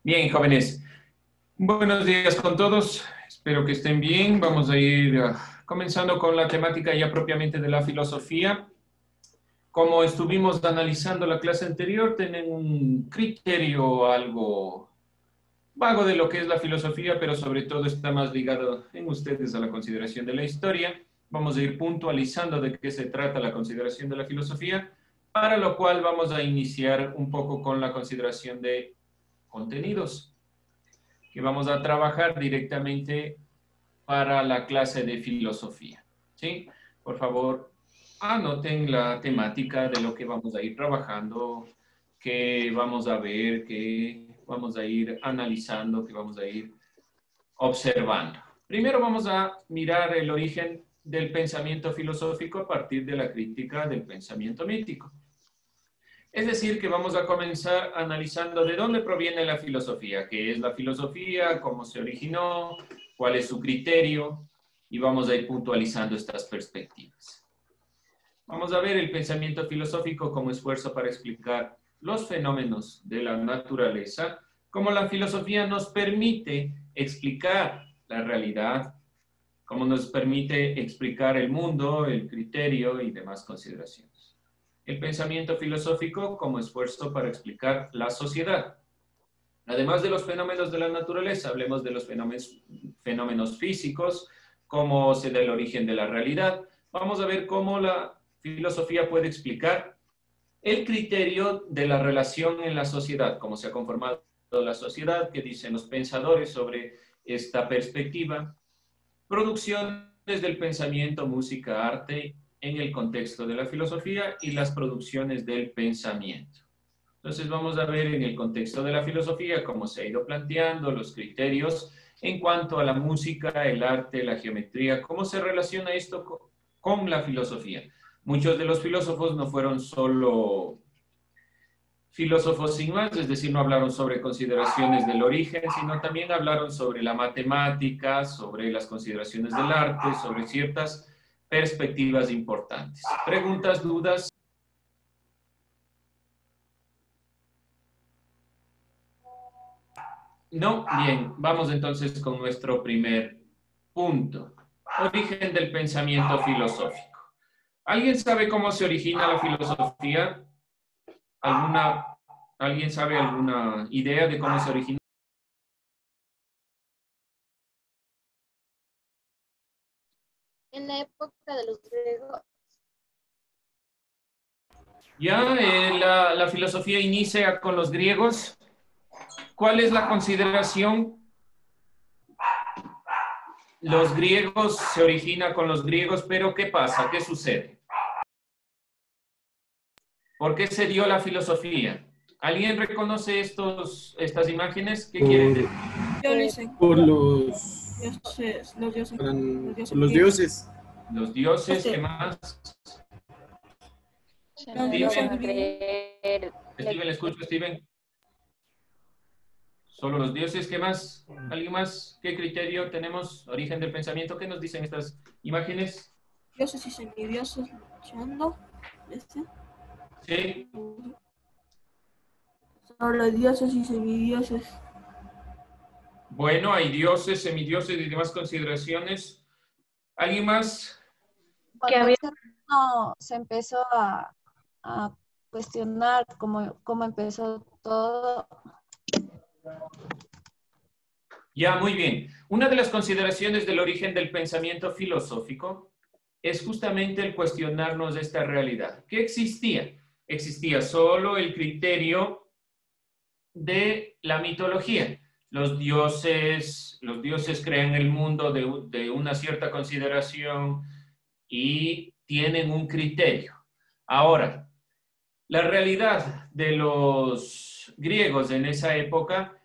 Bien, jóvenes. Buenos días con todos. Espero que estén bien. Vamos a ir comenzando con la temática ya propiamente de la filosofía. Como estuvimos analizando la clase anterior, tienen un criterio algo vago de lo que es la filosofía, pero sobre todo está más ligado en ustedes a la consideración de la historia. Vamos a ir puntualizando de qué se trata la consideración de la filosofía, para lo cual vamos a iniciar un poco con la consideración de contenidos, que vamos a trabajar directamente para la clase de filosofía. ¿Sí? Por favor, anoten la temática de lo que vamos a ir trabajando, que vamos a ver, que vamos a ir analizando, que vamos a ir observando. Primero vamos a mirar el origen del pensamiento filosófico a partir de la crítica del pensamiento mítico. Es decir, que vamos a comenzar analizando de dónde proviene la filosofía, qué es la filosofía, cómo se originó, cuál es su criterio, y vamos a ir puntualizando estas perspectivas. Vamos a ver el pensamiento filosófico como esfuerzo para explicar los fenómenos de la naturaleza, cómo la filosofía nos permite explicar la realidad, cómo nos permite explicar el mundo, el criterio y demás consideraciones. El pensamiento filosófico como esfuerzo para explicar la sociedad. Además de los fenómenos de la naturaleza, hablemos de los fenómenos físicos, cómo se da el origen de la realidad. Vamos a ver cómo la filosofía puede explicar el criterio de la relación en la sociedad, cómo se ha conformado la sociedad, qué dicen los pensadores sobre esta perspectiva. Producciones del pensamiento, música, arte, en el contexto de la filosofía y las producciones del pensamiento. Entonces vamos a ver en el contexto de la filosofía cómo se ha ido planteando los criterios en cuanto a la música, el arte, la geometría, cómo se relaciona esto con la filosofía. Muchos de los filósofos no fueron solo filósofos sin más, es decir, no hablaron sobre consideraciones del origen, sino también hablaron sobre la matemática, sobre las consideraciones del arte, sobre ciertas perspectivas importantes. ¿Preguntas, dudas? No, bien, vamos entonces con nuestro primer punto. Origen del pensamiento filosófico. ¿Alguien sabe cómo se origina la filosofía? ¿Alguien sabe alguna idea de cómo se origina? En la época de los griegos. Ya, la filosofía inicia con los griegos. ¿Cuál es la consideración? Los griegos se origina con los griegos, pero ¿qué pasa? ¿Qué sucede? ¿Por qué se dio la filosofía? ¿Alguien reconoce estas imágenes? ¿Qué quieren decir? Yo lo hice. Por los dioses, los dioses. por los dioses. Los dioses, ¿qué más? Steven, ¿le escucho, Steven? Solo los dioses, ¿qué más? ¿Alguien más? ¿Qué criterio tenemos? Origen del pensamiento, ¿qué nos dicen estas imágenes? Dioses y semidioses luchando. ¿Este? Sí. Solo dioses y semidioses. Bueno, hay dioses, semidioses y demás consideraciones. ¿Alguien más? Cuando se empezó a cuestionar cómo empezó todo. Ya, muy bien. Una de las consideraciones del origen del pensamiento filosófico es justamente el cuestionarnos de esta realidad. ¿Qué existía? Existía solo el criterio de la mitología. Los dioses crean el mundo de una cierta consideración y tienen un criterio. Ahora, la realidad de los griegos en esa época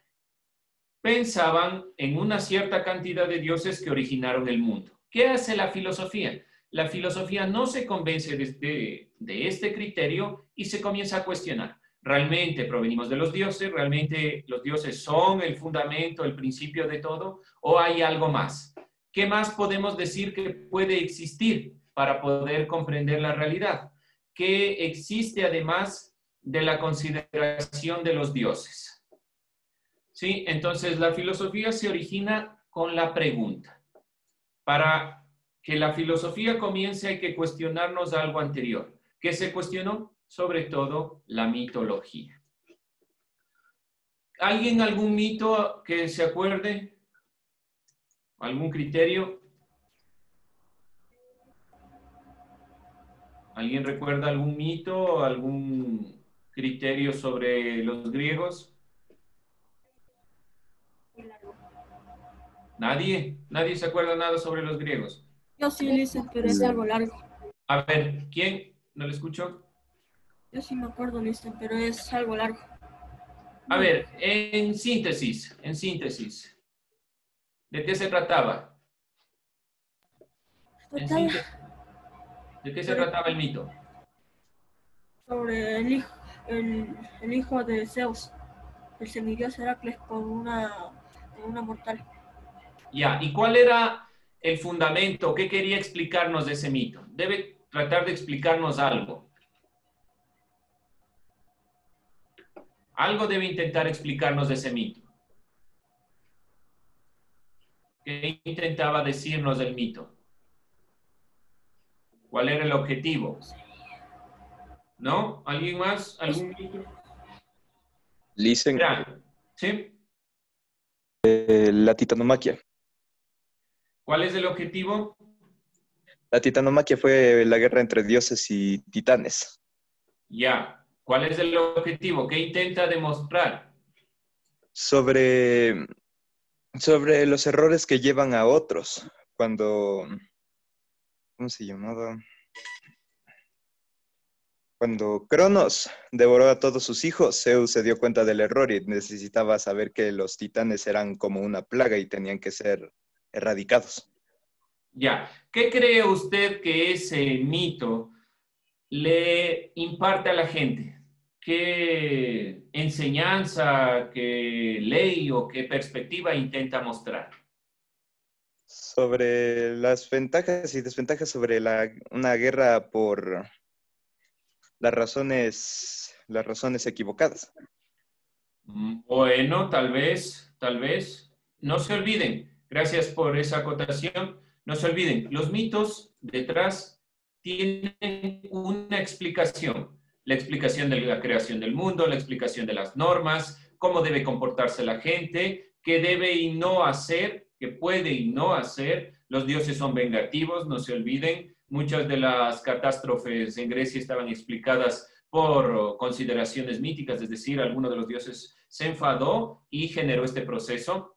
pensaban en una cierta cantidad de dioses que originaron el mundo. ¿Qué hace la filosofía? La filosofía no se convence de este criterio y se comienza a cuestionar. ¿Realmente provenimos de los dioses? ¿Realmente los dioses son el fundamento, el principio de todo? ¿O hay algo más? ¿Qué más podemos decir que puede existir para poder comprender la realidad? ¿Qué existe además de la consideración de los dioses? ¿Sí? Entonces, la filosofía se origina con la pregunta. Para que la filosofía comience hay que cuestionarnos algo anterior. ¿Qué se cuestionó? Sobre todo la mitología. ¿Alguien algún mito que se acuerde? ¿Algún criterio? ¿Alguien recuerda algún mito o algún criterio sobre los griegos? ¿Nadie? ¿Nadie se acuerda nada sobre los griegos? Yo sí, Lisa, pero es algo largo. A ver, ¿quién? ¿No le escucho? Yo sí me acuerdo, Lisa, pero es algo largo. A ver, en síntesis, ¿de qué se trataba? En síntesis, ¿de qué se trataba el mito? Sobre el hijo de Zeus, el semidios Heracles por una mortal. Ya, ¿y cuál era el fundamento? ¿Qué quería explicarnos de ese mito? Debe tratar de explicarnos algo. Algo debe intentar explicarnos de ese mito. ¿Qué intentaba decirnos del mito? ¿Cuál era el objetivo? ¿No? ¿Alguien más? ¿Algún mito? Listen, ¿Sí? la titanomaquia. ¿Cuál es el objetivo? La titanomaquia fue la guerra entre dioses y titanes. Ya. ¿Cuál es el objetivo? ¿Qué intenta demostrar? Sobre los errores que llevan a otros. Cuando, ¿cómo se llamaba? Cuando Cronos devoró a todos sus hijos, Zeus se dio cuenta del error y necesitaba saber que los titanes eran como una plaga y tenían que ser erradicados. Ya. ¿Qué cree usted que ese mito le imparte a la gente? ¿Qué enseñanza, qué ley o qué perspectiva intenta mostrar? Sobre las ventajas y desventajas sobre una guerra por las razones equivocadas. Bueno, tal vez. No se olviden, gracias por esa acotación, no se olviden, los mitos detrás tienen una explicación. La explicación de la creación del mundo, la explicación de las normas, cómo debe comportarse la gente, qué debe y no hacer, qué puede y no hacer. Los dioses son vengativos, no se olviden. Muchas de las catástrofes en Grecia estaban explicadas por consideraciones míticas, es decir, alguno de los dioses se enfadó y generó este proceso.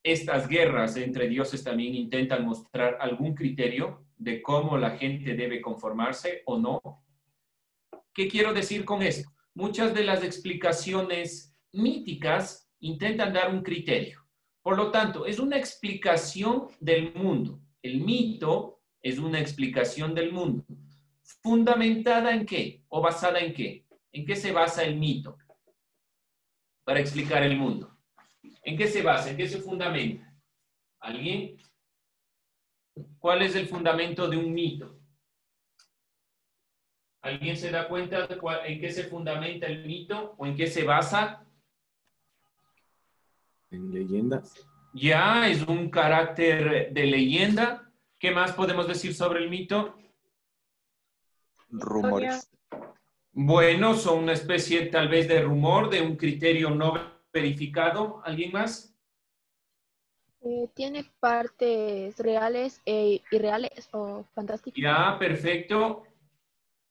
Estas guerras entre dioses también intentan mostrar algún criterio de cómo la gente debe conformarse o no. ¿Qué quiero decir con esto? Muchas de las explicaciones míticas intentan dar un criterio. Por lo tanto, es una explicación del mundo. El mito es una explicación del mundo. ¿Fundamentada en qué? ¿O basada en qué? ¿En qué se basa el mito para explicar el mundo? ¿En qué se basa? ¿En qué se fundamenta? ¿Alguien? ¿Cuál es el fundamento de un mito? ¿Alguien se da cuenta de en qué se fundamenta el mito o en qué se basa? En leyendas. Ya, es un carácter de leyenda. ¿Qué más podemos decir sobre el mito? Rumores. Bueno, son una especie tal vez de rumor, de un criterio no verificado. ¿Alguien más? Tiene partes reales e irreales o fantásticas. Ya, perfecto.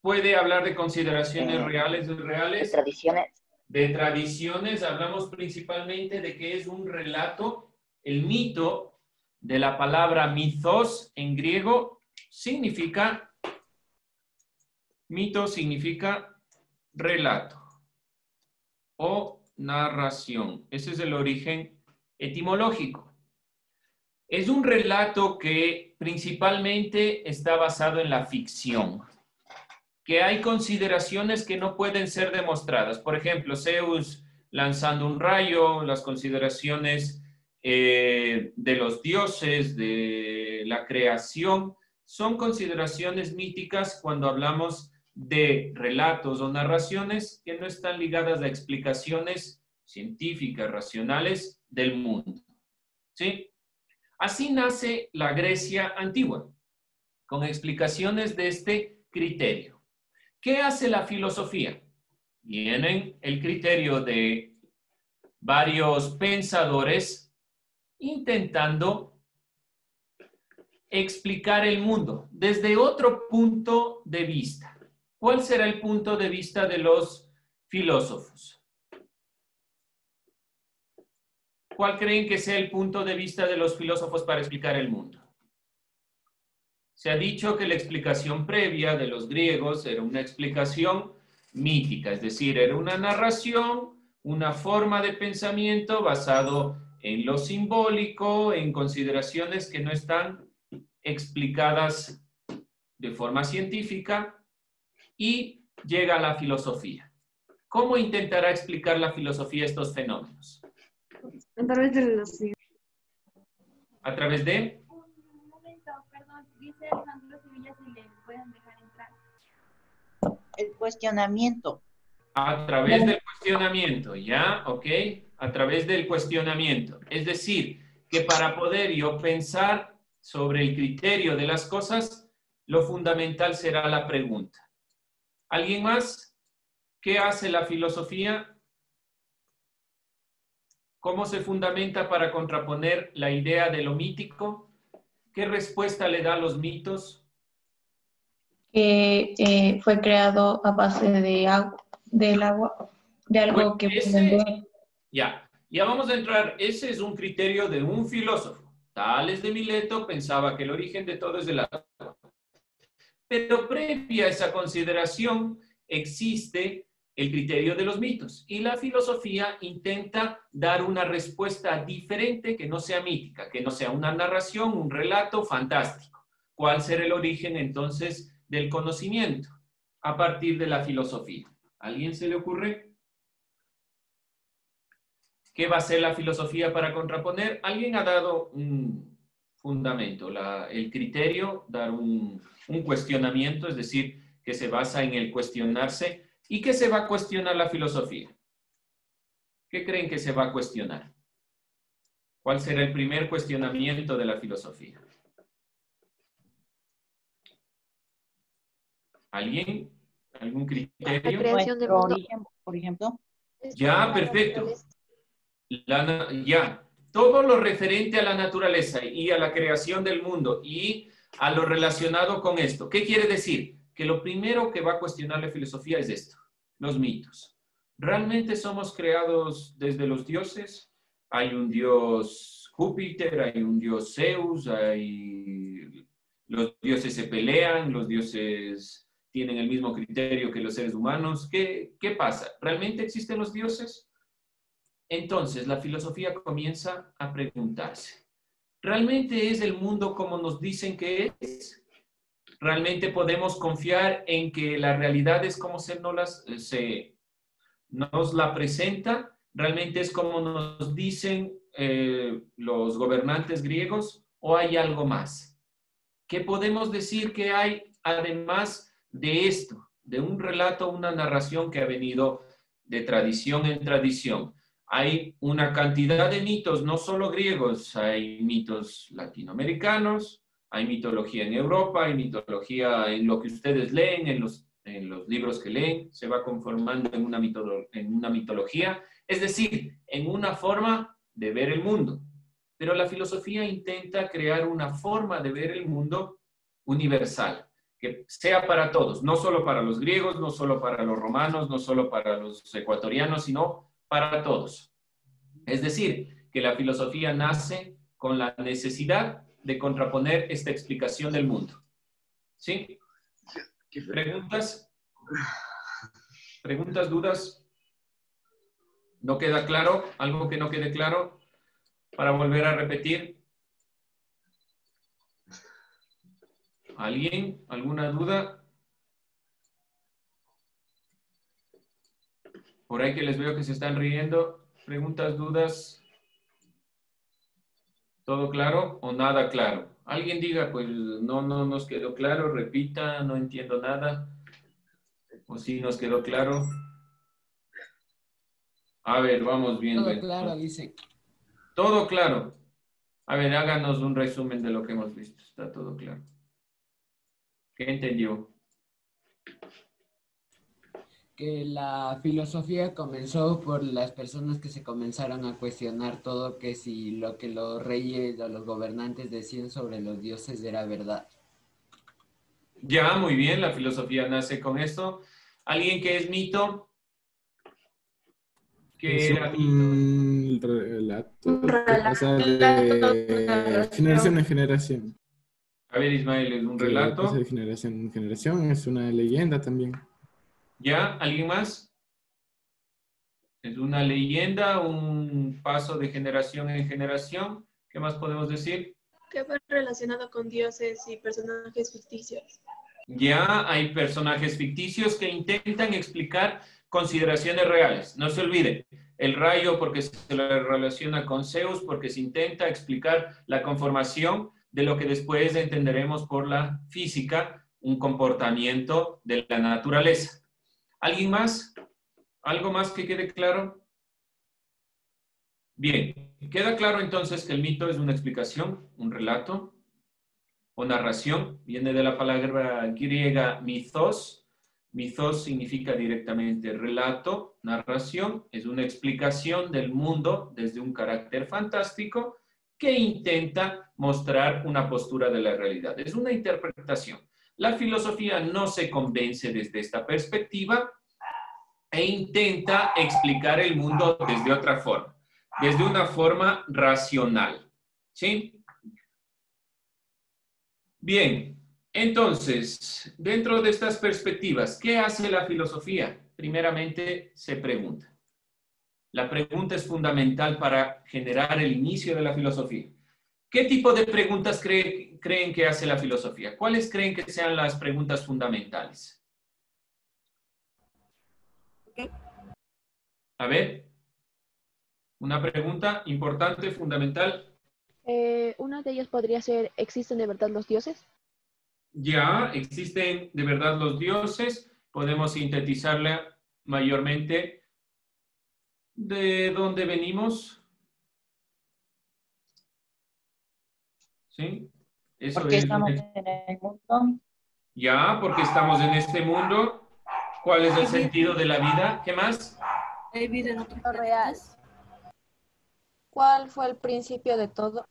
¿Puede hablar de consideraciones reales o irreales? De tradiciones. De tradiciones, hablamos principalmente de que es un relato. El mito, de la palabra mythos en griego, significa relato o narración. Ese es el origen etimológico. Es un relato que principalmente está basado en la ficción, que hay consideraciones que no pueden ser demostradas. Por ejemplo, Zeus lanzando un rayo, las consideraciones de los dioses, de la creación, son consideraciones míticas cuando hablamos de relatos o narraciones que no están ligadas a explicaciones científicas, racionales del mundo. ¿Sí? Así nace la Grecia antigua, con explicaciones de este criterio. ¿Qué hace la filosofía? Vienen el criterio de varios pensadores intentando explicar el mundo desde otro punto de vista. ¿Cuál será el punto de vista de los filósofos? ¿Cuál creen que sea el punto de vista de los filósofos para explicar el mundo? Se ha dicho que la explicación previa de los griegos era una explicación mítica, es decir, era una narración, una forma de pensamiento basado en lo simbólico, en consideraciones que no están explicadas de forma científica, y llega a la filosofía. ¿Cómo intentará explicar la filosofía estos fenómenos? A través de los... ¿A través de? Un momento, perdón, dice Alejandro Sevilla si le pueden dejar entrar. El cuestionamiento. A través del cuestionamiento, ¿ya? ¿Ok? A través del cuestionamiento. Es decir, que para poder yo pensar sobre el criterio de las cosas, lo fundamental será la pregunta. ¿Alguien más? ¿Qué hace la filosofía? ¿Cómo se fundamenta para contraponer la idea de lo mítico? ¿Qué respuesta le da a los mitos? Que fue creado a base de agua, del agua, de algo que pueden ver. Ya vamos a entrar. Ese es un criterio de un filósofo. Tales de Mileto pensaba que el origen de todo es del agua. Pero previa a esa consideración existe el criterio de los mitos. Y la filosofía intenta dar una respuesta diferente que no sea mítica, que no sea una narración, un relato fantástico. ¿Cuál será el origen entonces del conocimiento a partir de la filosofía? ¿A alguien se le ocurre? ¿Qué va a hacer la filosofía para contraponer? Alguien ha dado un fundamento, el criterio, dar un cuestionamiento, es decir, que se basa en el cuestionarse. ¿Y qué se va a cuestionar la filosofía? ¿Qué creen que se va a cuestionar? ¿Cuál será el primer cuestionamiento de la filosofía? ¿Alguien? ¿Algún criterio? La creación del Nuestro mundo. origen, por ejemplo. Ya, perfecto. Ya, todo lo referente a la naturaleza y a la creación del mundo y a lo relacionado con esto. ¿Qué quiere decir? Que lo primero que va a cuestionar la filosofía es esto, los mitos. ¿Realmente somos creados desde los dioses? Hay un dios Júpiter, hay un dios Zeus, los dioses se pelean, los dioses tienen el mismo criterio que los seres humanos. ¿Qué pasa? ¿Realmente existen los dioses? Entonces, la filosofía comienza a preguntarse, ¿realmente es el mundo como nos dicen que es? ¿Realmente podemos confiar en que la realidad es como nos la presenta? ¿Realmente es como nos dicen los gobernantes griegos? ¿O hay algo más? ¿Qué podemos decir que hay además de esto? De un relato, una narración que ha venido de tradición en tradición. Hay una cantidad de mitos, no solo griegos, hay mitos latinoamericanos, hay mitología en Europa, hay mitología en lo que ustedes leen, en los libros que leen, se va conformando en una mitología, es decir, en una forma de ver el mundo. Pero la filosofía intenta crear una forma de ver el mundo universal, que sea para todos, no solo para los griegos, no solo para los romanos, no solo para los ecuatorianos, sino para todos. Es decir, que la filosofía nace con la necesidad de contraponer esta explicación del mundo. ¿Sí? ¿Preguntas? ¿Preguntas, dudas? ¿No queda claro? ¿Algo que no quede claro? Para volver a repetir. ¿Alguien? ¿Alguna duda? Por ahí que les veo que se están riendo. ¿Preguntas, dudas? ¿Todo claro o nada claro? Alguien diga, pues no nos quedó claro, repita, no entiendo nada. O sí nos quedó claro. A ver, vamos viendo. Todo claro, dice. Todo claro. A ver, háganos un resumen de lo que hemos visto. Está todo claro. ¿Qué entendió? Que la filosofía comenzó por las personas que se comenzaron a cuestionar todo, que si lo que los reyes o los gobernantes decían sobre los dioses era verdad. Ya, muy bien, la filosofía nace con esto. ¿Alguien que es mito? ¿Qué Es era mito? un relato que pasa de generación en generación. A ver, Ismael, ¿es un Que relato? pasa de generación en generación, es una leyenda también. ¿Ya? ¿Alguien más? Es una leyenda, un paso de generación en generación. ¿Qué más podemos decir? Que va relacionado con dioses y personajes ficticios. Ya hay personajes ficticios que intentan explicar consideraciones reales. No se olvide, el rayo porque se lo relaciona con Zeus, porque se intenta explicar la conformación de lo que después entenderemos por la física, un comportamiento de la naturaleza. ¿Alguien más? ¿Algo más que quede claro? Bien, queda claro entonces que el mito es una explicación, un relato o narración. Viene de la palabra griega mythos. Mythos significa directamente relato, narración. Es una explicación del mundo desde un carácter fantástico que intenta mostrar una postura de la realidad. Es una interpretación. La filosofía no se convence desde esta perspectiva e intenta explicar el mundo desde otra forma, desde una forma racional. ¿Sí? Bien, entonces, dentro de estas perspectivas, ¿qué hace la filosofía? Primeramente, se pregunta. La pregunta es fundamental para generar el inicio de la filosofía. ¿Qué tipo de preguntas creen que hace la filosofía? ¿Cuáles creen que sean las preguntas fundamentales? A ver, una pregunta importante, fundamental. Una de ellas podría ser, ¿existen de verdad los dioses? Ya, existen de verdad los dioses. Podemos sintetizarla mayormente. ¿De dónde venimos? ¿Sí? Eso Porque es estamos en el mundo. Ya, porque estamos en este mundo. ¿Cuál es el sentido de la vida? ¿Qué más? ¿Hay vida en otros Lo real. planetas? ¿Cuál fue el principio de todo?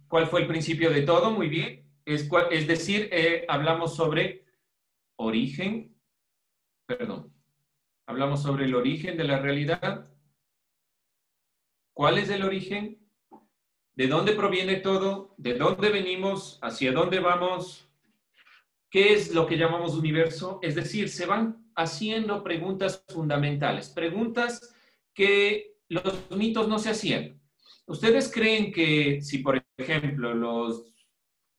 ¿Cuál fue el principio de todo? Muy bien. Es decir, hablamos sobre origen. Perdón. Hablamos sobre el origen de la realidad. ¿Cuál es el origen? ¿De dónde proviene todo? ¿De dónde venimos? ¿Hacia dónde vamos? ¿Qué es lo que llamamos universo? Es decir, se van haciendo preguntas fundamentales, preguntas que los mitos no se hacían. ¿Ustedes creen que si, por ejemplo,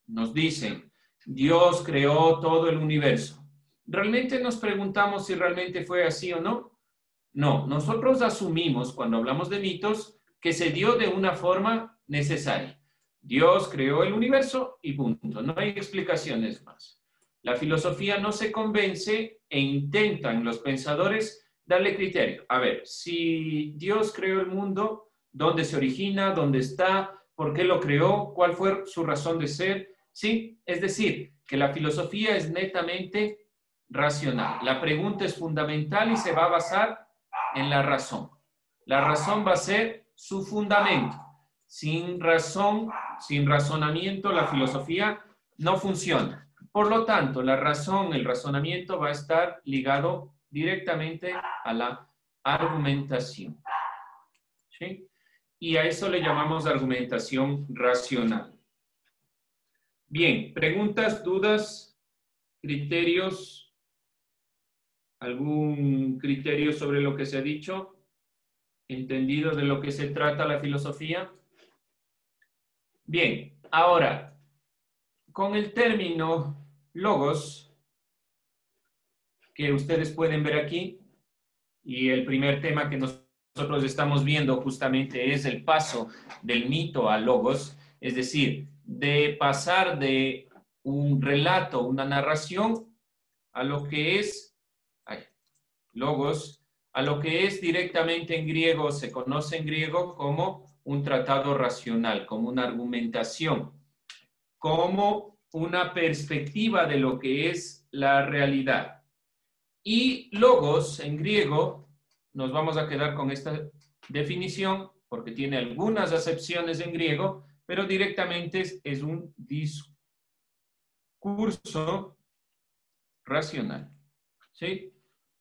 nos dicen Dios creó todo el universo, ¿realmente nos preguntamos si realmente fue así o no? No, nosotros asumimos cuando hablamos de mitos que se dio de una forma necesaria. Dios creó el universo y punto. No hay explicaciones más. La filosofía no se convence e intentan los pensadores darle criterio. A ver, si Dios creó el mundo, ¿dónde se origina? ¿Dónde está? ¿Por qué lo creó? ¿Cuál fue su razón de ser? ¿Sí? Es decir, que la filosofía es netamente racional. La pregunta es fundamental y se va a basar en la razón. La razón va a ser su fundamento. Sin razón, sin razonamiento, la filosofía no funciona. Por lo tanto, la razón, el razonamiento va a estar ligado directamente a la argumentación. ¿Sí? Y a eso le llamamos argumentación racional. Bien, preguntas, dudas, criterios, algún criterio sobre lo que se ha dicho, entendido de lo que se trata la filosofía. Bien, ahora, con el término logos, que ustedes pueden ver aquí, y el primer tema que nosotros estamos viendo justamente es el paso del mito a logos, es decir, de pasar de un relato, una narración, a lo que es logos, a lo que es directamente en griego, se conoce en griego como un tratado racional, como una argumentación, como una perspectiva de lo que es la realidad. Y logos en griego, nos vamos a quedar con esta definición porque tiene algunas acepciones en griego, pero directamente es un discurso racional. ¿Sí?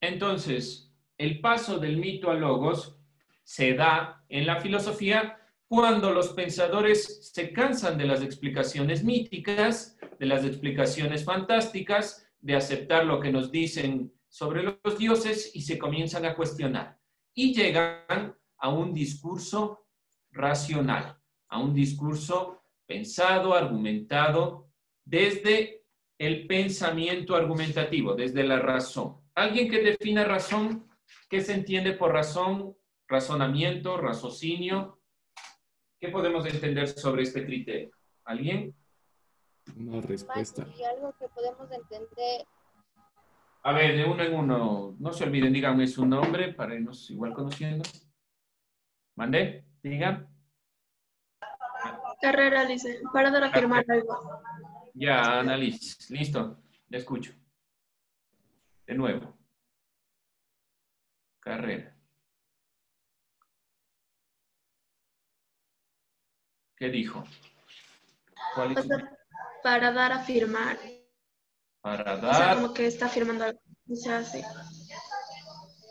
Entonces, el paso del mito al logos se da en la filosofía cuando los pensadores se cansan de las explicaciones míticas, de las explicaciones fantásticas, de aceptar lo que nos dicen sobre los dioses y se comienzan a cuestionar. Y llegan a un discurso racional, a un discurso pensado, argumentado, desde el pensamiento argumentativo, desde la razón. ¿Alguien que defina razón? ¿Qué se entiende por razón? Razonamiento, raciocinio. ¿Qué podemos entender sobre este criterio? ¿Alguien? Una respuesta. Y algo que podemos entender. A ver, de uno en uno. No se olviden, díganme su nombre para irnos igual conociendo. ¿Mandé? Digan. Carrera, dice, para dar a afirmar algo. Ya, Annalise. Listo. Le escucho. De nuevo. Carrera. ¿Qué dijo? ¿Cuál es? Para dar a afirmar. Para O sea, dar. como que está afirmando algo. O sea, sí.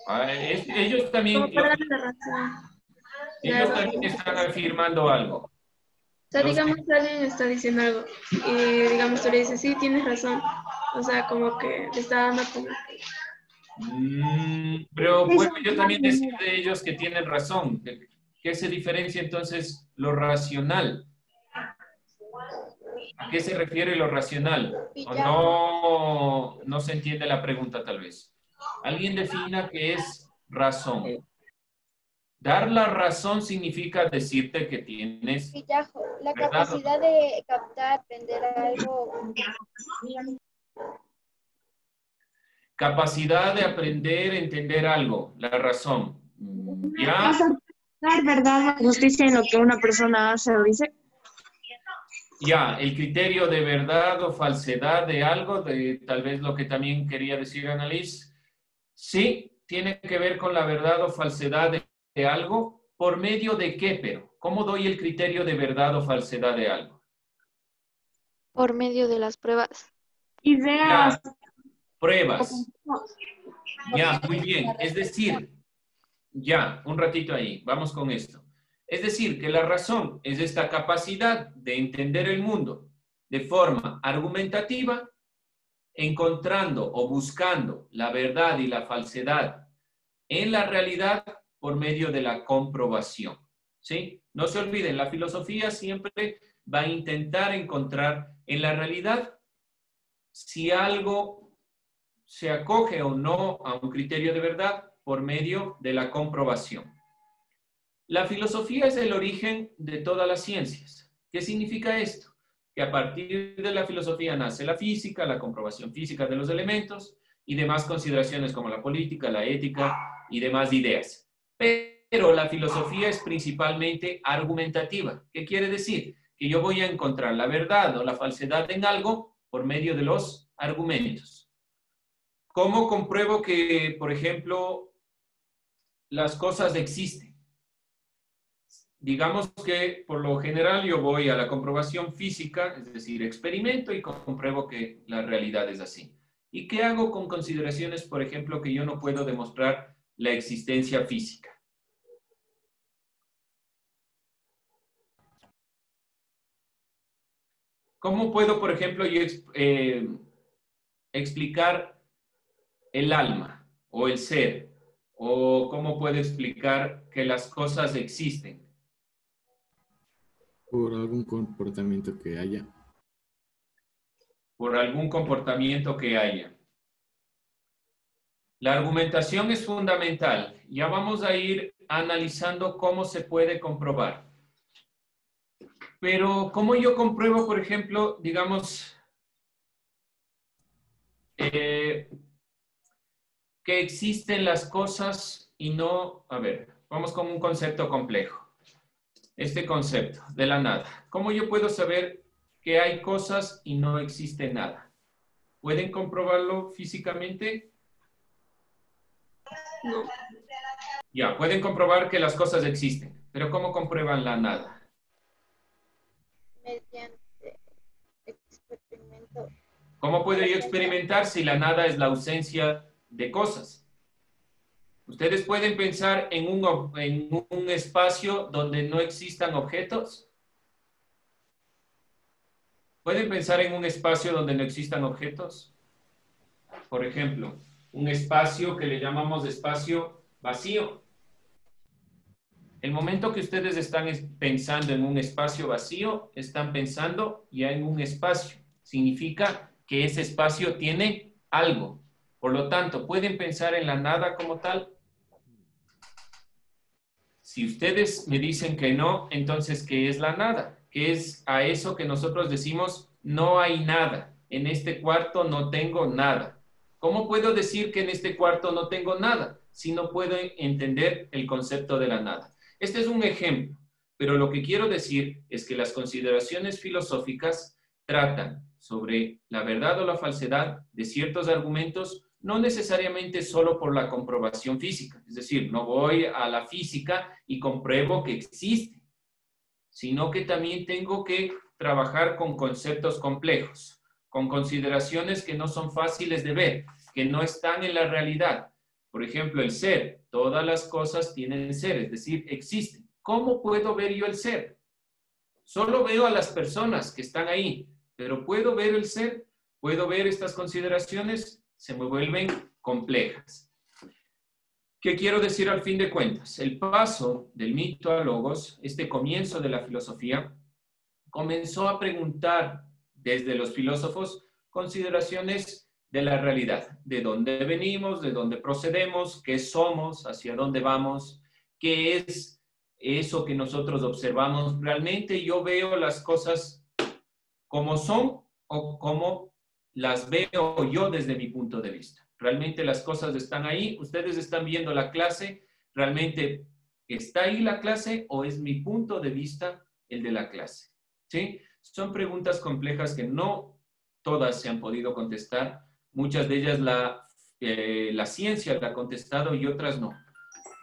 Ellos también. Como para darle la razón. Ellos también están afirmando algo. O sea, digamos que alguien está diciendo algo y digamos tú le dices, sí, tienes razón. O sea, como que le está dando como... Pero puedo yo también decir de ellos que tienen razón. ¿Qué se diferencia entonces lo racional? ¿A qué se refiere lo racional? ¿O no se entiende la pregunta tal vez? Alguien defina qué es razón. Dar la razón significa decirte que tienes... La capacidad de captar, aprender algo. Capacidad de aprender, entender algo, la razón. ¿Ya? ¿Dar verdad o justicia en lo que una persona hace o dice? Ya, el criterio de verdad o falsedad de algo, de tal vez lo que también quería decir Annalise, sí, tiene que ver con la verdad o falsedad de algo. ¿Por medio de qué, pero? ¿Cómo doy el criterio de verdad o falsedad de algo? Por medio de las pruebas. Ideas. Ya, pruebas. Ya, muy bien. Es decir, ya, un ratito ahí, vamos con esto. Es decir, que la razón es esta capacidad de entender el mundo de forma argumentativa, encontrando o buscando la verdad y la falsedad en la realidad por medio de la comprobación. ¿Sí? No se olviden, la filosofía siempre va a intentar encontrar en la realidad si algo se acoge o no a un criterio de verdad por medio de la comprobación. La filosofía es el origen de todas las ciencias. ¿Qué significa esto? Que a partir de la filosofía nace la física, la comprobación física de los elementos y demás consideraciones como la política, la ética y demás ideas. Pero la filosofía es principalmente argumentativa. ¿Qué quiere decir? Que yo voy a encontrar la verdad o la falsedad en algo por medio de los argumentos. ¿Cómo compruebo que, por ejemplo, las cosas existen? Digamos que por lo general yo voy a la comprobación física, es decir, experimento y compruebo que la realidad es así. ¿Y qué hago con consideraciones, por ejemplo, que yo no puedo demostrar la existencia física? ¿Cómo puedo, por ejemplo, yo explicar el alma o el ser? ¿O cómo puedo explicar que las cosas existen? Por algún comportamiento que haya. Por algún comportamiento que haya. La argumentación es fundamental. Ya vamos a ir analizando cómo se puede comprobar. Pero, ¿cómo yo compruebo, por ejemplo, digamos, que existen las cosas y no... A ver, vamos con un concepto complejo. Este concepto de la nada. ¿Cómo yo puedo saber que hay cosas y no existe nada? ¿Pueden comprobarlo físicamente? No. Ya, pueden comprobar que las cosas existen, pero ¿cómo comprueban la nada? Mediante experimento. ¿Cómo puedo yo experimentar si la nada es la ausencia de cosas? ¿Ustedes pueden pensar en un espacio donde no existan objetos? ¿Pueden pensar en un espacio donde no existan objetos? Por ejemplo, un espacio que le llamamos espacio vacío. El momento que ustedes están pensando en un espacio vacío, están pensando ya en un espacio. Significa que ese espacio tiene algo. Por lo tanto, ¿pueden pensar en la nada como tal? Si ustedes me dicen que no, entonces, ¿qué es la nada? ¿Qué es a eso que nosotros decimos, no hay nada? En este cuarto no tengo nada. ¿Cómo puedo decir que en este cuarto no tengo nada si no puedo entender el concepto de la nada? Este es un ejemplo, pero lo que quiero decir es que las consideraciones filosóficas tratan sobre la verdad o la falsedad de ciertos argumentos, no necesariamente solo por la comprobación física. Es decir, no voy a la física y compruebo que existe, sino que también tengo que trabajar con conceptos complejos, con consideraciones que no son fáciles de ver, que no están en la realidad. Por ejemplo, el ser. Todas las cosas tienen ser, es decir, existen. ¿Cómo puedo ver yo el ser? Solo veo a las personas que están ahí, pero ¿puedo ver el ser? ¿Puedo ver estas consideraciones? Se me vuelven complejas. ¿Qué quiero decir al fin de cuentas? El paso del mito a logos, este comienzo de la filosofía, comenzó a preguntar desde los filósofos consideraciones de la realidad, de dónde venimos, de dónde procedemos, qué somos, hacia dónde vamos, qué es eso que nosotros observamos. ¿Realmente yo veo las cosas como son o como las veo yo desde mi punto de vista? ¿Realmente las cosas están ahí? ¿Ustedes están viendo la clase? ¿Realmente está ahí la clase o es mi punto de vista el de la clase? ¿Sí? Son preguntas complejas que no todas se han podido contestar. Muchas de ellas la ciencia la ha contestado y otras no.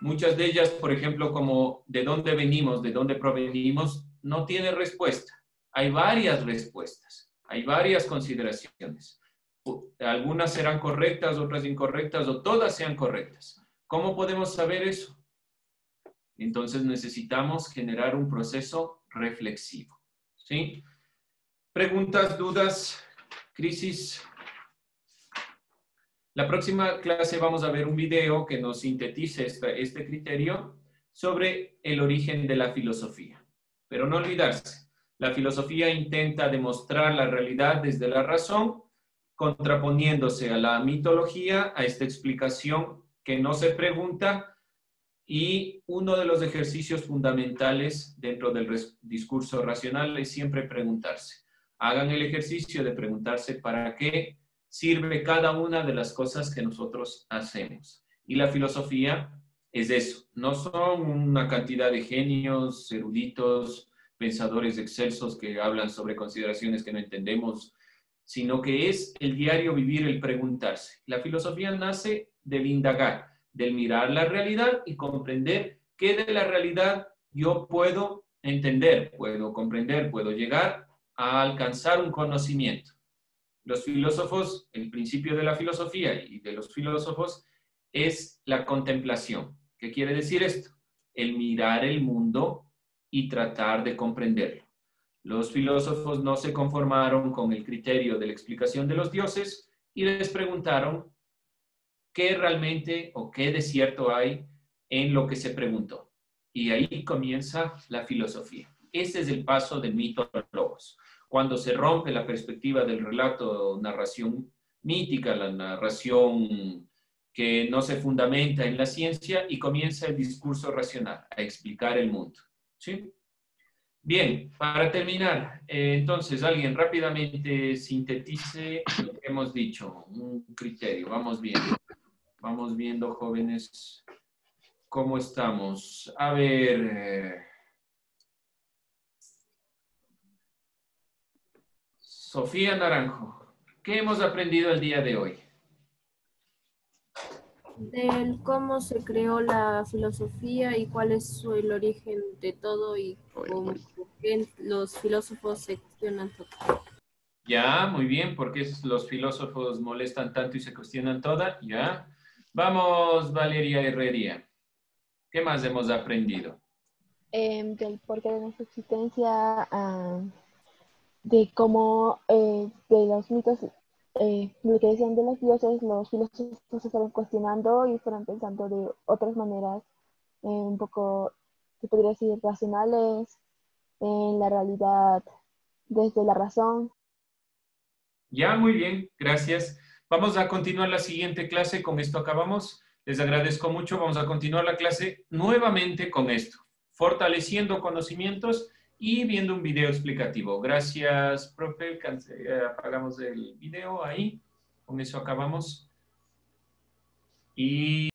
Muchas de ellas, por ejemplo, como de dónde venimos, de dónde provenimos, no tiene respuesta. Hay varias respuestas, hay varias consideraciones. Algunas serán correctas, otras incorrectas o todas sean correctas. ¿Cómo podemos saber eso? Entonces necesitamos generar un proceso reflexivo. ¿Sí? ¿Preguntas, dudas, crisis? La próxima clase vamos a ver un video que nos sintetice este criterio sobre el origen de la filosofía. Pero no olvidarse, la filosofía intenta demostrar la realidad desde la razón, contraponiéndose a la mitología, a esta explicación que no se pregunta, y uno de los ejercicios fundamentales dentro del discurso racional es siempre preguntarse. Hagan el ejercicio de preguntarse para qué sirve cada una de las cosas que nosotros hacemos. Y la filosofía es eso. No son una cantidad de genios, eruditos, pensadores excelsos que hablan sobre consideraciones que no entendemos, sino que es el diario vivir, el preguntarse. La filosofía nace del indagar, del mirar la realidad y comprender qué de la realidad yo puedo entender, puedo comprender, puedo llegar a alcanzar un conocimiento. Los filósofos, el principio de la filosofía y de los filósofos es la contemplación. ¿Qué quiere decir esto? El mirar el mundo y tratar de comprenderlo. Los filósofos no se conformaron con el criterio de la explicación de los dioses y les preguntaron qué realmente o qué de cierto hay en lo que se preguntó. Y ahí comienza la filosofía. Ese es el paso del mito a logos. Cuando se rompe la perspectiva del relato, narración mítica, la narración que no se fundamenta en la ciencia y comienza el discurso racional a explicar el mundo. ¿Sí? Bien, para terminar, entonces alguien rápidamente sintetice lo que hemos dicho, un criterio. Vamos viendo, jóvenes. ¿Cómo estamos? A ver. Sofía Naranjo, ¿qué hemos aprendido el día de hoy? Del cómo se creó la filosofía y cuál es el origen de todo y por qué los filósofos se cuestionan todo. Ya, muy bien, porque los filósofos molestan tanto y se cuestionan toda. Ya. Vamos, Valeria Herrería. ¿Qué más hemos aprendido? Del porqué de nuestra existencia, de cómo de los mitos, lo que decían de los dioses, los filósofos se fueron cuestionando y fueron pensando de otras maneras, un poco, se podría decir, racionales, en la realidad, desde la razón. Ya, muy bien, gracias. Vamos a continuar la siguiente clase. Con esto acabamos. Les agradezco mucho. Vamos a continuar la clase nuevamente con esto, fortaleciendo conocimientos y viendo un video explicativo. Gracias, profe. Apagamos el video ahí. Con eso acabamos. Y